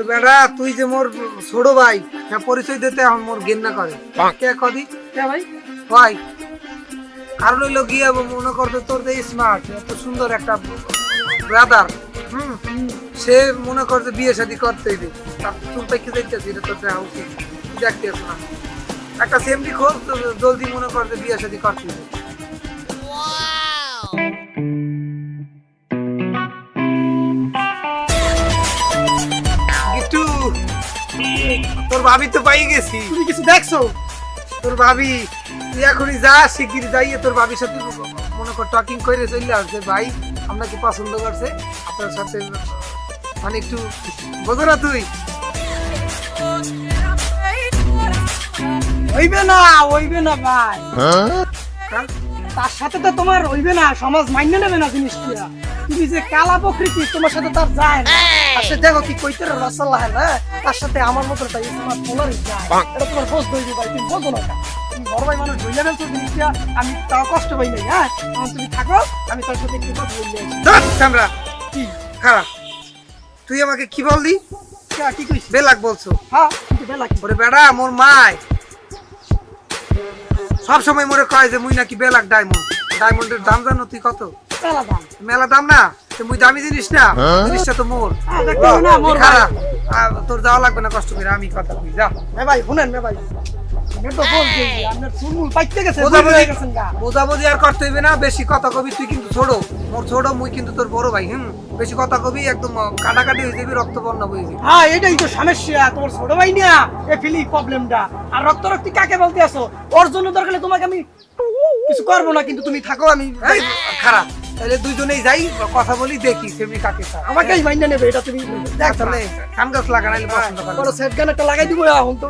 ওরে বেড়া তুই যে মোর ছোট ভাই হ্যাঁ পরিচয় দিতে এখন মোর ঘেন্না করে কে কদি কে ভাই? ভাই কারণ হইলো গিয়ে মনে করতে তোর যে স্মার্ট এত সুন্দর একটা ব্রাদার সে মনে করতে বিয়ে শাদী করতে দিবে তার চুল পেকে যাইতেছে এটা তোর দেখা উচিত দেখতে আসো না একটা সেমডি খোঁজ তো জলদি মনে করতে বিয়ে শাদী করতে দিবে গিট্টু তোর ভাবি তো পাই গেছি তুমি কিছু দেখছো? তোর ভাবি তুই এখনই যা শিগগির যাইয়ে তোর ভাবির সাথে মনে কর টকিং করে চলে আসছে ভাই আপনাকে পছন্দ করছে আপনার সাথে মানে একটু বোঝো না তুই হইবে না ভাই। হ্যাঁ? তার সাথে তো তোমার হইবে না, সমাজ মান্য নেবে না জিনিসটা। তুমি যে কালা প্রকৃতি তোমার সাথে তার যায় না। আর সে দেখো কি কইতে রসাল্লাহ হ্যাঁ তার সাথে আমার মতো তাই তোমার পোলারই যায়। এটা তোমার বোঝ দইবে ভাই, তুমি বোঝো না এটা। তুমি বড় ভাই মানুষ ধইলা ফেলছো জিনিসটা, আমি তাও কষ্ট পাই নাই। হ্যাঁ এখন তুমি থাকো, আমি তার সাথে একটু কথা বলতে আসি। ধুৎ, চামড়া কি খারাপ তুই আমাকে কি বললি কি কইছি? বেলাক বলছো হ্যাঁ কিন্তু বেলা কি? ওরে বেড়া মোর মায় সব সময় মনে কয় যে মুই নাকি বেলাক ডায়মন্ডের দাম জানো তুই কত বেলা দাম। মেলা দাম না তো মুই দামি জিনিস না জিনিসটা তো মোর হ্যাঁ দেখতে হবে না মোর ভাই। খারাপ তোর যাওয়া লাগবে না কষ্ট করে আমি কথা কই যা ভাই শুনেন না ভাই, আমি তো বলছি আপনার চুলমুল পাইতে গেছে, বোঝাবুঝি বুঝে গেছেন গা। বোঝাবুঝি আর করতে হইবে না বেশি কথা কবি তুই কিন্তু ছোট মোর ছোট মুই কিন্তু তোর বড় ভাই বেশি কথা কবি একদম কাটাকাটি হয়ে যাবি রক্ত বর্ণ হয়ে যাবি হ্যাঁ এটাই তো সমস্যা, তোমার ছোট ভাই না এই ফিলি প্রবলেমটা। আর রক্তি কাকে বলতে আসো? ওর জন্য দরকার হলে তোমাকে আমি কিছু করবো না, কিন্তু তুমি থাকো। আমি এই খারাপ তাহলে দুইজনেই যাই কথা বলি দেখি সেমনি কাকে চায় আমাকেই মাইন্ডা নেবে, এটা তুমি দেখ তাহলে কান গাছ লাগানাইলে পছন্দ করে বড় সেট গান একটা লাগাই দিব এখন তো।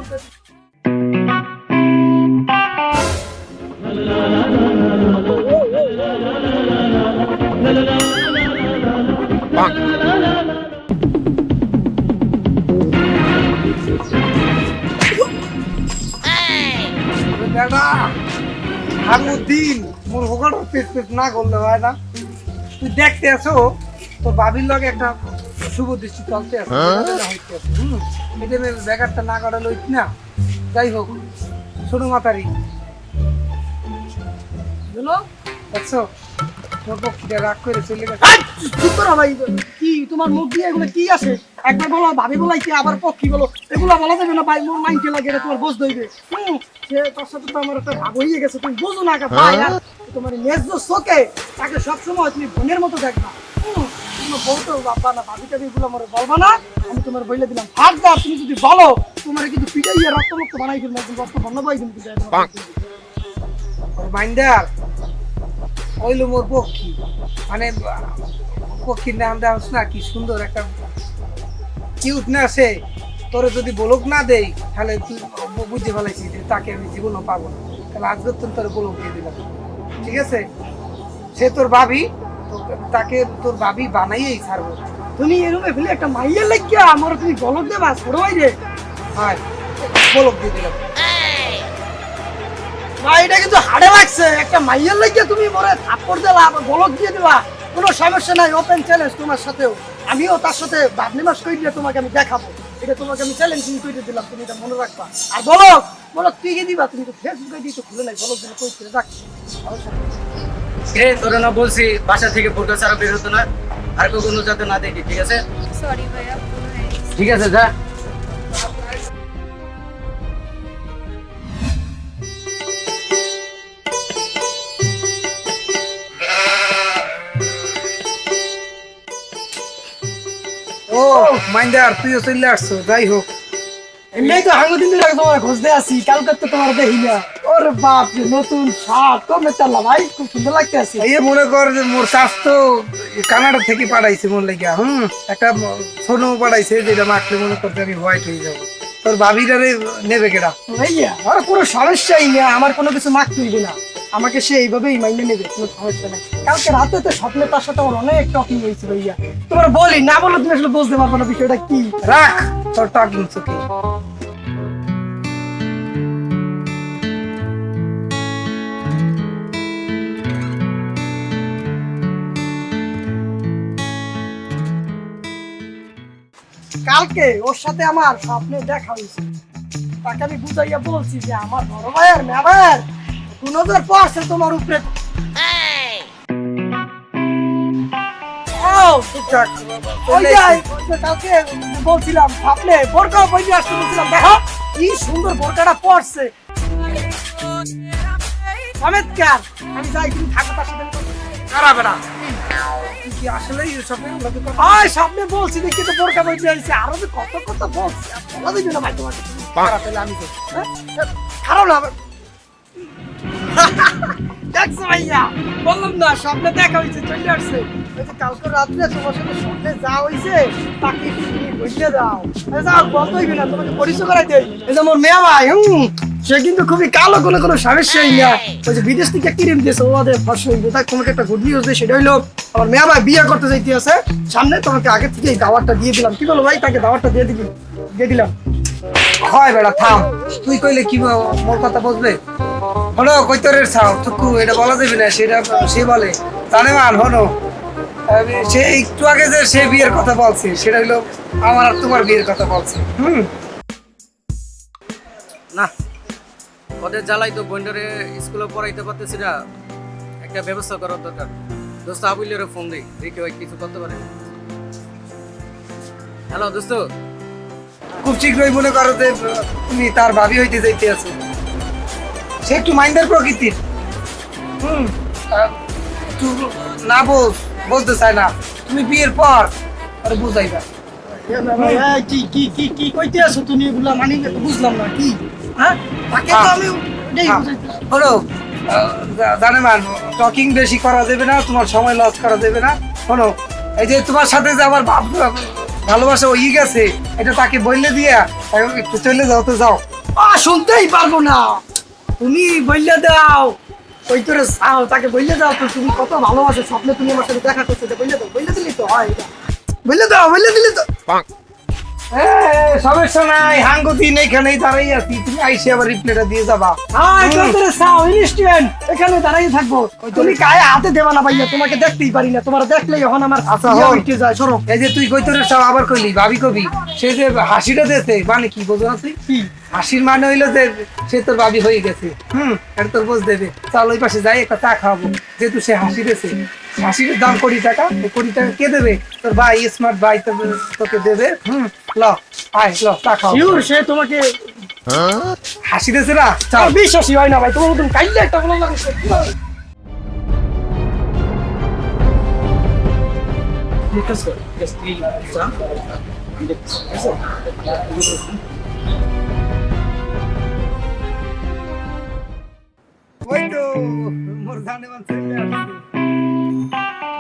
দাদা হারমুদ্দিন মোর হোগাড় পেট না করলে হয় না তুই দেখতে আসো তোর বাবির লগে একটা শুভ দৃষ্টি চলতে আছে এটা ব্যাগারটা না করা লইত না যাই হোক ছোট মাতারি বুঝলো? দেখছো তোর পক্ষীটা রাগ করে চলে গেছে চুপ করো ভাই, কি তোমার মুখ দিয়ে এগুলো কি আসে? একবার বলো ভাবি বলাইছে, আবার পক্ষী বলো, এগুলা বলা যাবে না ভাই। মোর মাইন্ডে লাগে, এটা তোমার বোঝ দইবে। সে তার সাথে তো আমার একটা ভাব হয়ে গেছে, তুমি বোঝো না ভাই। আর তোমার ন্যায্য চোখে তাকে সবসময় তুমি বোনের মতো দেখবা। কোনো বউ তো বাবা না ভাবি টাবি এগুলো আমার বলবা না, আমি তোমার বইলে দিলাম। হাতদার তুমি যদি বলো তোমার কিন্তু পিটাইয়া রক্তমুক্ত বানাই ফেলবো, একদম রক্ত বন্ধ পাই কিন্তু মাইন্ডার ওইলো মোর পক্ষী মানে পক্ষীর নাম দেওয়া না কি সুন্দর একটা কিউট না সে তোরে যদি বলক না দেই তাহলে তুই বুঝতে পারছি যে তাকে আমি জীবনও পাবো না তাহলে আজকে তোর বলক দিয়ে দিলাম ঠিক আছে সে তোর ভাবি তাকে তোর ভাবি বানাইয়েই ছাড়বো তুমি এরকম ফেলে একটা মাইয়া লাগিয়া আমার তুমি গলক দেবা ছোট ভাই রে। হ্যাঁ বলক দিয়ে দিলাম ভাই এটা কিন্তু হাড়ে লাগছে, একটা মাইয়ার লাগিয়া তুমি মরে থাপ্পড় দিলা আবার গলক দিয়ে দিবা। কোনো সমস্যা নাই, ওপেন চ্যালেঞ্জ তোমার সাথেও। আমিও তার সাথে বাদলি মাস করে দিয়ে তোমাকে আমি দেখাবো। এটা তোমাকে আমি চ্যালেঞ্জ করে দিলাম, তুমি এটা মনে রাখবা। আর বলো তুই কি দিবা? তুমি তো ফেসবুকে দিয়ে তো খুলে নাই, বলো তুমি কই করে রাখ। তোরা না বলছি বাসা থেকে ফটো ছাড়া বের হতো না, আর কখনো যাতে না দেখি, ঠিক আছে? সরি ভাইয়া, ভুল হয়ে গেছে। ঠিক আছে যা। ও মাইন্ডার তুইও চলে আসছো যাই হোক এমনি তো হাঙ্গুদিন আগে তোমার খোঁজ দিয়ে আসি, কালকে তো তোমার দেখি না। ওরে বাপ রে, নতুন শার্ট তো মেতাল্লা ভাই, খুব সুন্দর লাগতে আছে। এই মনে কর যে মোর চাষ তো কানাডা থেকে পাঠাইছে মোর লাগিয়া একটা সোনো পাঠাইছে যেটা মাখলে মনে করতে আমি হোয়াইট হয়ে যাবো তোর ভাবিটারে নেবে কেডা ভাইয়া আর কোনো সমস্যাই নেই, আমার কোনো কিছু মাখতে হইবে না, আমাকে সে এইভাবেই মাইনে নেবে, কোনো সমস্যা নাই। কালকে রাতে তো স্বপ্নে তার সাথে আমার অনেক টকিং হয়েছে ভাইয়া, তোমার বলি না বলো তুমি আসলে বুঝতে পারবো না বিষয়টা কি। রাখ তোর টকিং চোখে কালকে ওর সাথে আমার স্বপ্নে দেখা হয়েছে। তাকে আমি বুঝাইয়া বলছি যে আমার বড় ভাইয়ের মেয়ের নজর পড়ছে তোমার উপরে। ও, ঠিকঠাক ওই যে কালকে বলছিলাম স্বপ্নে বোরকা পরে আসতে বলছিলাম, দেখো কি সুন্দর বোরকাটা পড়ছে, চমৎকার। আমি যাই, তুমি থাকো তার সাথে। খারাপ না তুই কি আসলেই স্বপ্নে আমাকে কথা আয় সামনে বলছি দেখি তো বোরকা পরে আসছে, আরো যে কত কত বলছি, আর বলা দিবি না ভাই তোমাকে। খারাপ হলে আমি তো হ্যাঁ? খারাপ না আবার। দেখছো ভাইয়া, বললাম না স্বপ্নে দেখা হয়েছে, চলে আসছে। ওই যে কালকে রাত্রে তোমার সাথে স্বপ্নে যা হয়েছে তাকে একটু তুমি বুঝিয়ে দাও। যাও, বলতে হইবে না, তোমাকে পরিচয় করাই দেই। এই যে আমার মেয়ে ভাই, সে কিন্তু খুবই কালো, কোনো সমস্যাই না। ওই যে বিদেশ থেকে ক্রিম দিয়েছে, ওদের ফসল হইবে। তাই তোমাকে একটা গুড নিউজ দিই, সেটা হইলো আমার মেয়ে ভাই বিয়ে করতে যাইতে আছে সামনে। তোমাকে আগে থেকে এই দাওয়াতটা দিয়ে দিলাম। কি বলো ভাই, তাকে দাওয়াতটা দিয়ে দিলাম। হয় বেড়া থাম, তুই কইলে কি মোর কথা বুঝবে? হলো কৈতরের ছাও টুকু, এটা বলা যাবে না, সেটা সে বলে জানে মান। হলো সে একটু আগে যে সে বিয়ের কথা বলছে, সেটা হলো আমার আর তোমার বিয়ের কথা বলছে। না, ওদের জ্বালাই তো বন্ডারে স্কুলে পড়াইতে পারতেছি না, একটা ব্যবস্থা করার দরকার। দোস্ত আবুলের ফোন দিই, দেখি ওই কিছু করতে পারে। হ্যালো দোস্ত, খুব শীঘ্রই মনে করো যে তুমি তার ভাবি হইতে যাইতে আছো। সে একটু মাইন্ডের প্রকৃতির, একটু না বলতে চায় না। তুমি বিয়ের পর আরে বুঝাইবা। কি কি কি কি কইতে আছো তুমি? এগুলা মানি না তো, বুঝলাম না কি। হ্যাঁ, তাকে তো আমি এটাই বুঝাইতেছি। হলো জানে মান, টকিং বেশি করা যাবে না, তোমার সময় লস করা যাবে না। শোনো, এই যে তোমার সাথে যে আমার ভালোবাসা হয়ে গেছে, এটা তাকে বললে দিয়া একটু চলে যাও তো, যাও। শুনতেই পারবো না, তুমি বললে দাও। ওই তোরে চাও, তাকে বললে দাও তো তুমি কত ভালোবাসো। স্বপ্নে তুমি আমার সাথে দেখা করছো, বললে দাও, বললে দিলি তো হয় এটা। বললে দিলি তো। সমস্যা নাই, হাঙ্গুতিন এখানেই দাঁড়াই আছি, তুমি আইসে আবার রিপ্লাইটা দিয়ে যাবা। হ্যাঁ, তোরে চাও ইনস্ট্যান্ট এখানে দাঁড়াই থাকবো। তুমি গায়ে হাতে দেবা না ভাইয়া, তোমাকে দেখতেই পারি না। তোমার দেখলেই এখন আমার আচ্ছা, ইয়া হন। উঠে যায়। সরো। এই যে তুই কৈতরের সব আবার কইলি ভাবি কবি, সে যে হাসিটা দিয়েছে মানে কি বোঝো না তুই? কি হাসির মানে হইলো যে সে তোর ভাবি হয়ে গেছে। এটা তোর বোঝ দেবে। চল ওই পাশে যাই, একটা চা খাওয়াবো। যেহেতু সে হাসি দিয়েছে, হাসির দাম 20 টাকা। এই 20 টাকা কে দেবে? তোর ভাই, স্মার্ট ভাই তোকে দেবে। ল আয়, ল চা খাও। শিওর সে তোমাকে হাসি দিয়েছে না, চল। আর বিশ্বাসই হয় না ভাই, তোমার মতন কাইলে একটা ভালো লাগে। ওই তো মোর জানেমান চলে আসছে।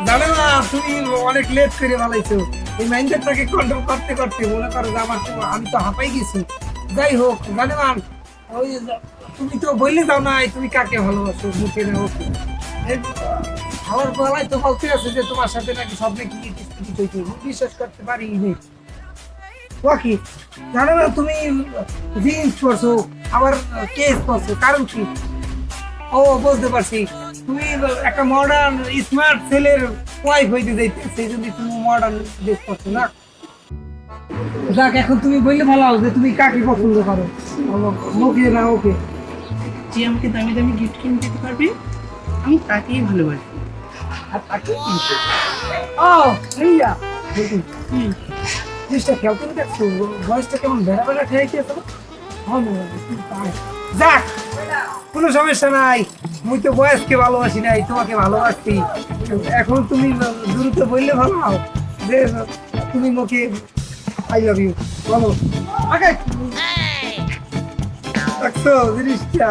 জানে না, তুমি অনেক লেট করে বানাইছো। এই মাইন্ডটাকে কন্ট্রোল করতে করতে মনে করো যে আমার তো, আমি তো হাঁপাই গেছি। যাই হোক জানেমান, ওই তুমি তো বললে যাও না তুমি কাকে ভালোবাসো, মুখে না ওকে। আমার গলায় তো বলতে আছে যে তোমার সাথে নাকি স্বপ্নে কি কিছু হইতো। বিশ্বাস করতে পারি নেই। ওকে জানো না, তুমি জিন্স পরছো, আবার কেস পরছো, কারণ কি? ও বুঝতে পারছি, তুমি একটা মডার্ন স্মার্ট ছেলের ওয়াইফ হইতে যাইতে, সেই জন্য তুমি মডার্ন ড্রেস পরছো না। যাক, এখন তুমি বললে ভালো হবে যে তুমি কাকে পছন্দ করো, ওকে না ওকে। যে আমাকে দামি দামি গিফট কিনে দিতে পারবে, আমি তাকেই ভালোবাসি। আর তাকে ও ভাইয়া জিনিসটা খেয়াল করে দেখছো, বয়সটা কেমন বেড়া বেড়া খেয়েছে। যাক, কোনো সমস্যা নাই। মুই তো বয়সকে ভালোবাসি নাই, তোমাকে ভালোবাসি। এখন তুমি দ্রুত বললে ভালো হও যে তুমি মোকে আই লাভ ইউ বলো। আগে দেখছো জিনিসটা?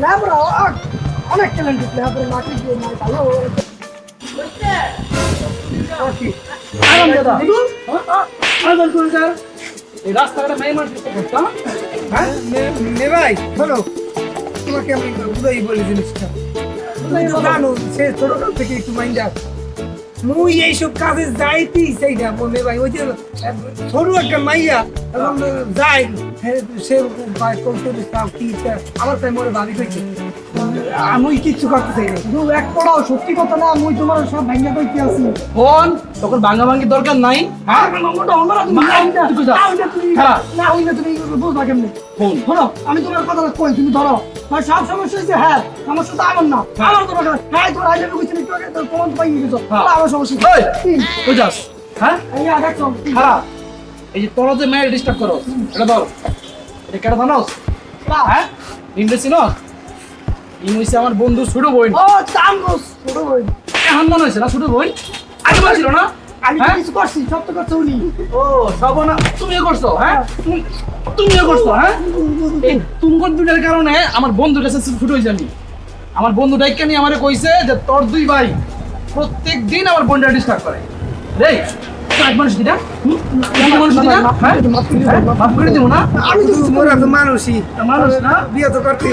ল্যাবরা অনেক ট্যালেন্টেড, ল্যাবরা মাটি দিয়ে মাই ভালো। ওকে। আরাম দাদা। এই রাস্তাঘাটে মেয়ে মানুষ করতাম। হ্যাঁ মে ভাই বলো, তোমাকে আমি বুঝাই বলি জিনিসটা। তুমি তো জানো সে ছোটকাল থেকে একটু মাইন্ডার। মুই এইসব কাজে যাইতেই চাই না মনে ভাই। ওই যে ছোট একটা মাইয়া এবং যাই সে আমার তাই মনে ভাবি হয়েছে আমি কিচ্ছু করতে চাই না। কিন্তু একটাও সত্যি কথা না, আমি তোমার সব ভাঙা কইতে আছি। ফোন তখন ভাঙা ভাঙি দরকার নাই। হ্যাঁ বুঝবা কেমনি? ফোন ধরো, আমি তোমার কথা কই, তুমি ধরো। আর সব সমস্যা হয়েছে, হ্যাঁ সমস্যা তো আমার না, আমার তোমার কথা। হ্যাঁ তোমার আইলে বুঝছি একটু আগে তোর প্রমাণ পাই গেছো, আমার সমস্যা কি? এই, কি? কই যাস? হ্যাঁ এই দেখছো খারাপ। এই যে তোরা যে মেয়ের ডিস্টার্ব করো, এটা বল, এটা কেন জানোস? হ্যাঁ ইংরেজি ন ইং হইছে আমার বন্ধু ছোট বোন। ও চামগোস ছোট ভাই, এখন মনে হয়েছে না ছোট বোন? আগে বলছিল না? আমি তো হ্যাঁ? কিছু করছি, সব তো করছো উনি। ও সব না তুমিও করছো? হ্যাঁ তুমিও করছো? হ্যাঁ এই তুমগর দুটার কারণে আমার বন্ধুর কাছে ছোট হয়েছে। আমি আমার বন্ধু ডাইকা নিয়ে আমারে কইছে যে তোর দুই ভাই প্রত্যেক দিন আমার বোনটা ডিস্টার্ব করে। রে এক মানুষ দিটা মানুষ দিটা হ্যাঁ মাফ করে দিব না? আমি তো মোরা তো মানুষই, মানুষ না বিয়ে তো করতে